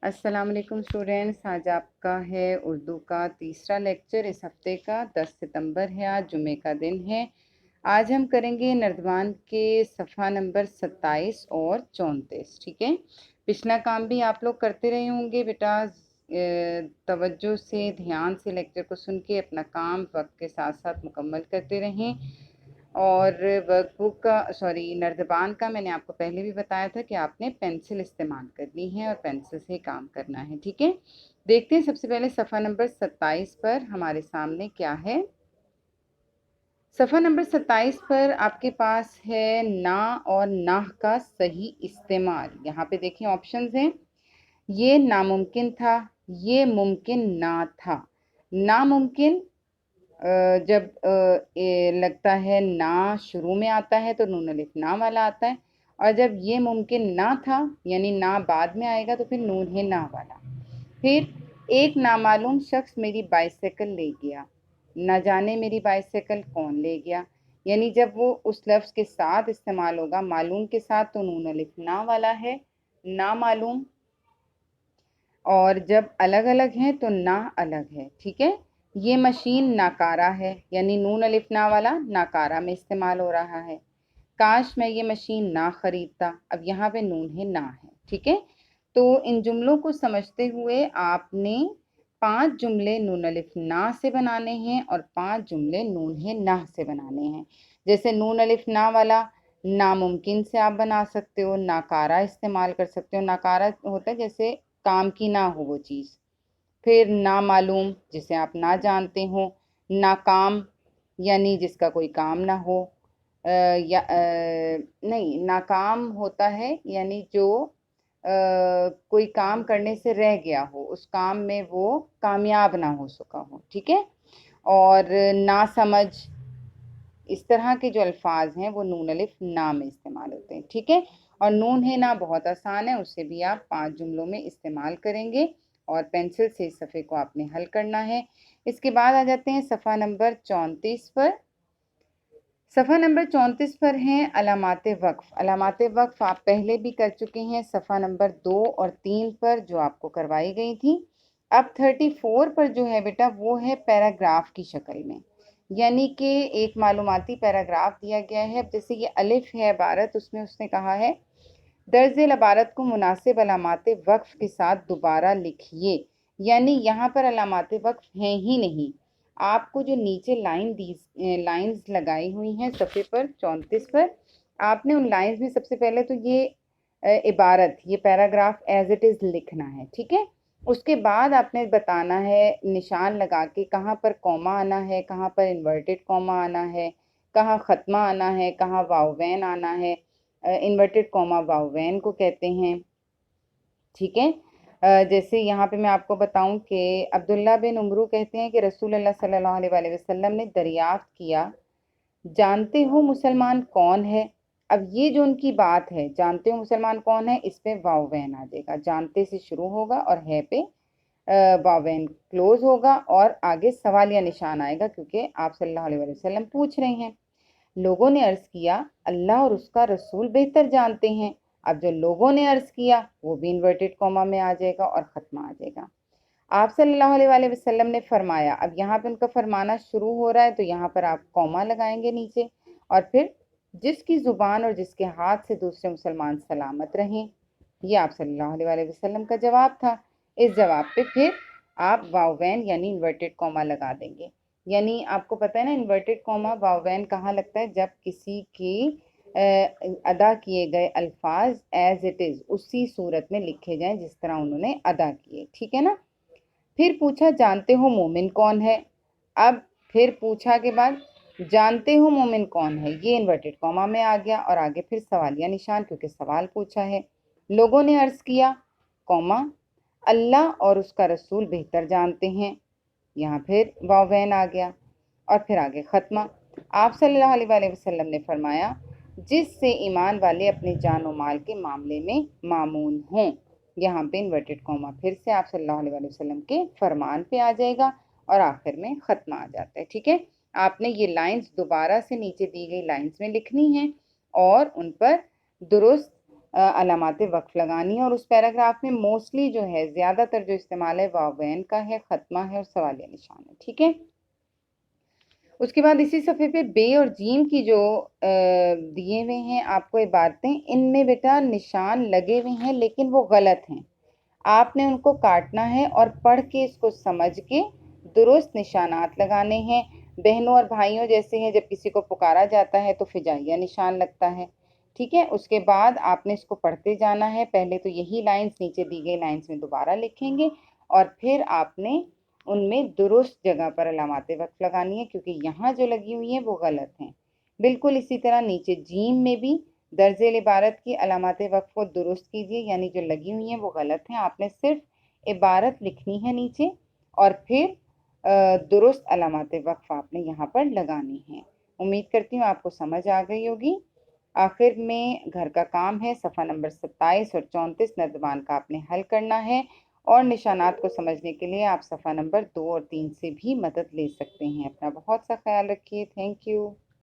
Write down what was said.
अस्सलाम वालेकुम स्टूडेंट्स। आज आपका है उर्दू का तीसरा लेक्चर। इस हफ्ते का 10 सितंबर है, आज जुमे का दिन है। आज हम करेंगे नर्दवान के सफ़ा नंबर 27 और 34। ठीक है, पिछला काम भी आप लोग करते रहे होंगे बेटा। तवज्जो से ध्यान से लेक्चर को सुन के अपना काम वक्त के साथ साथ मुकम्मल करते रहें। और वर्कबुक का नर्दबान का मैंने आपको पहले भी बताया था कि आपने पेंसिल इस्तेमाल करनी है और पेंसिल से काम करना है। ठीक है, देखते हैं सबसे पहले सफ़ा नंबर 27 पर हमारे सामने क्या है। सफ़ा नंबर 27 पर आपके पास है ना और नाह का सही इस्तेमाल। यहाँ पे देखिए ऑप्शंस हैं। ये नामुमकिन था, ये मुमकिन ना था। नामुमकिन जब लगता है ना शुरू में आता है तो नून अलिफ ना वाला आता है, और जब ये मुमकिन ना था यानी ना बाद में आएगा तो फिर नून है ना वाला। फिर एक नामालूम शख्स मेरी बाइसाइकिल ले गया, न जाने मेरी बाइसाइकिल कौन ले गया। यानी जब वो उस लफ्ज़ के साथ इस्तेमाल होगा मालूम के साथ तो नून अलिफ ना वाला है, ना मालूम। और जब अलग अलग हैं तो ना अलग है। ठीक है, ये मशीन नाकारा है, यानी नून अलिफ ना वाला नाकारा में इस्तेमाल हो रहा है। काश मैं ये मशीन ना खरीदता, अब यहाँ पे नून है ना है। ठीक है, तो इन जुमलों को समझते हुए आपने 5 जुमले नून अलिफ ना से बनाने हैं और 5 जुमले नून है ना से बनाने हैं। जैसे नून अलिफ ना वाला नामुमकिन से आप बना सकते हो, नाकारा इस्तेमाल कर सकते हो। नाकारा होता है जैसे काम की ना हो वो चीज़। फिर नामालूम जिसे आप ना जानते हो। नाकाम यानी जिसका कोई काम ना हो। नहीं, नाकाम होता है यानी जो कोई काम करने से रह गया हो, उस काम में वो कामयाब ना हो सका हो। ठीक है, और ना समझ, इस तरह के जो अल्फाज हैं वो नून अलिफ ना में इस्तेमाल होते हैं। ठीक है, और नून है ना बहुत आसान है, उससे भी आप 5 जुमलों में इस्तेमाल करेंगे और पेंसिल से इस सफ़े को आपने हल करना है। इसके बाद आ जाते हैं सफ़ा नंबर 34 पर। सफ़ा नंबर 34 पर हैं अलामात वक्फ। अलामात वक्फ आप पहले भी कर चुके हैं सफ़ा नंबर 2 और 3 पर, जो आपको करवाई गई थी। अब 34 पर जो है बेटा वो है पैराग्राफ की शक्ल में, यानी कि एक मालूमाती पैराग्राफ दिया गया है। अब जैसे ये अलिफ है इबारत, उसमें उसने कहा है दर्ज इबारत को मुनासिब अलामात वक्फ के साथ दोबारा लिखिए। यानी यहाँ पर अलामात वक्फ हैं ही नहीं। आपको जो नीचे लाइंस लगाई हुई हैं सफ़े पर 34 पर, आपने उन लाइंस में सबसे पहले तो ये इबारत, ये पैराग्राफ एज इट इज़ लिखना है। ठीक है, उसके बाद आपने बताना है निशान लगा के कहाँ पर कॉमा आना है, कहाँ पर इन्वर्टेड कॉमा आना है, कहाँ ख़त्मा आना है, कहाँ वावैन आना है। इन्वर्टेड कॉमा वावैन को कहते हैं। ठीक है, जैसे यहाँ पे मैं आपको बताऊं कि अब्दुल्ला बिन उमरू कहते हैं कि रसूल अल्लाह सल्लल्लाहु अलैहि वसल्लम ने दरियाफ्त किया, जानते हो मुसलमान कौन है। अब ये जो उनकी बात है, जानते हो मुसलमान कौन है, इस पे वावैन आ जाएगा। जानते से शुरू होगा और है पे वावैन क्लोज होगा और आगे सवालिया निशान आएगा, क्योंकि आप सल्लल्लाहु अलैहि वसल्लम पूछ रहे हैं। लोगों ने अर्ज किया अल्लाह और उसका रसूल बेहतर जानते हैं। अब जो लोगों ने अर्ज किया वो भी इन्वर्टेड कॉमा में आ जाएगा और ख़त्मा आ जाएगा। आप सल्लल्लाहु अलैहि वसल्लम ने फरमाया, अब यहाँ पे उनका फरमाना शुरू हो रहा है तो यहाँ पर आप कॉमा लगाएंगे नीचे, और फिर जिसकी ज़ुबान और जिसके हाथ से दूसरे मुसलमान सलामत रहें। ये आप सल्लल्लाहु अलैहि वसल्लम का जवाब था। इस जवाब पे फिर आप वावैन यानी इन्वर्टेड कॉमा लगा देंगे। यानी आपको पता है ना, इन्वर्टेड कॉमा वावैन कहाँ लगता है, जब किसी की अदा किए गए अल्फाज एज इट इज़ उसी सूरत में लिखे जाएं जिस तरह उन्होंने अदा किए। ठीक है ना। फिर पूछा जानते हो मोमिन कौन है। अब फिर पूछा के बाद जानते हो मोमिन कौन है, ये इन्वर्टेड कॉमा में आ गया और आगे फिर सवालिया निशान, क्योंकि सवाल पूछा है। लोगों ने अर्ज किया कॉमा अल्लाह और उसका रसूल बेहतर जानते हैं, यहाँ फिर वावैन आ गया और फिर आगे ख़त्मा। आप सल्लल्लाहु अलैहि वसल्लम ने फरमाया जिससे ईमान वाले अपने जान और माल के मामले में मामून हों। यहाँ पे इन्वर्टेड कॉमा फिर से आप सल्लल्लाहु अलैहि वसल्लम के फरमान पे आ जाएगा और आखिर में ख़त्मा आ जाता है। ठीक है, आपने ये लाइंस दोबारा से नीचे दी गई लाइंस में लिखनी है और उन पर दुरुस्त علامات وقف لگانی ہے، اور اس پیراگراف میں موسٹلی جو ہے زیادہ تر جو استعمال ہے واوین کا ہے، ختمہ ہے اور سوالیہ نشان ہے، ٹھیک ہے۔ اس کے بعد اسی صفحے پہ بے اور جیم کی جو دیے ہوئے ہیں آپ کو عبارتیں، ان میں بیٹا نشان لگے ہوئے ہیں لیکن وہ غلط ہیں، آپ نے ان کو کاٹنا ہے اور پڑھ کے اس کو سمجھ کے درست نشانات لگانے ہیں۔ بہنوں اور بھائیوں جیسے ہیں، جب کسی کو پکارا جاتا ہے تو فجائیہ نشان لگتا ہے، ٹھیک ہے۔ اس کے بعد آپ نے اس کو پڑھتے جانا ہے، پہلے تو یہی لائنز نیچے دی گئی لائنز میں دوبارہ لکھیں گے، اور پھر آپ نے ان میں درست جگہ پر علامات وقف لگانی ہے، کیونکہ یہاں جو لگی ہوئی ہیں وہ غلط ہیں۔ بالکل اسی طرح نیچے جیم میں بھی درج ذیل عبارت کی علامات وقف کو درست کیجیے، یعنی جو لگی ہوئی ہیں وہ غلط ہیں، آپ نے صرف عبارت لکھنی ہے نیچے، اور پھر درست علامات وقف آپ نے یہاں پر لگانی ہیں۔ امید کرتی ہوں آپ کو سمجھ آ گئی ہوگی۔ آخر میں گھر کا کام ہے، صفحہ نمبر 27 اور 34 نردبان کا آپ نے حل کرنا ہے، اور نشانات کو سمجھنے کے لیے آپ صفحہ نمبر 2 اور 3 سے بھی مدد لے سکتے ہیں۔ اپنا بہت سا خیال رکھیے، تھینک یو۔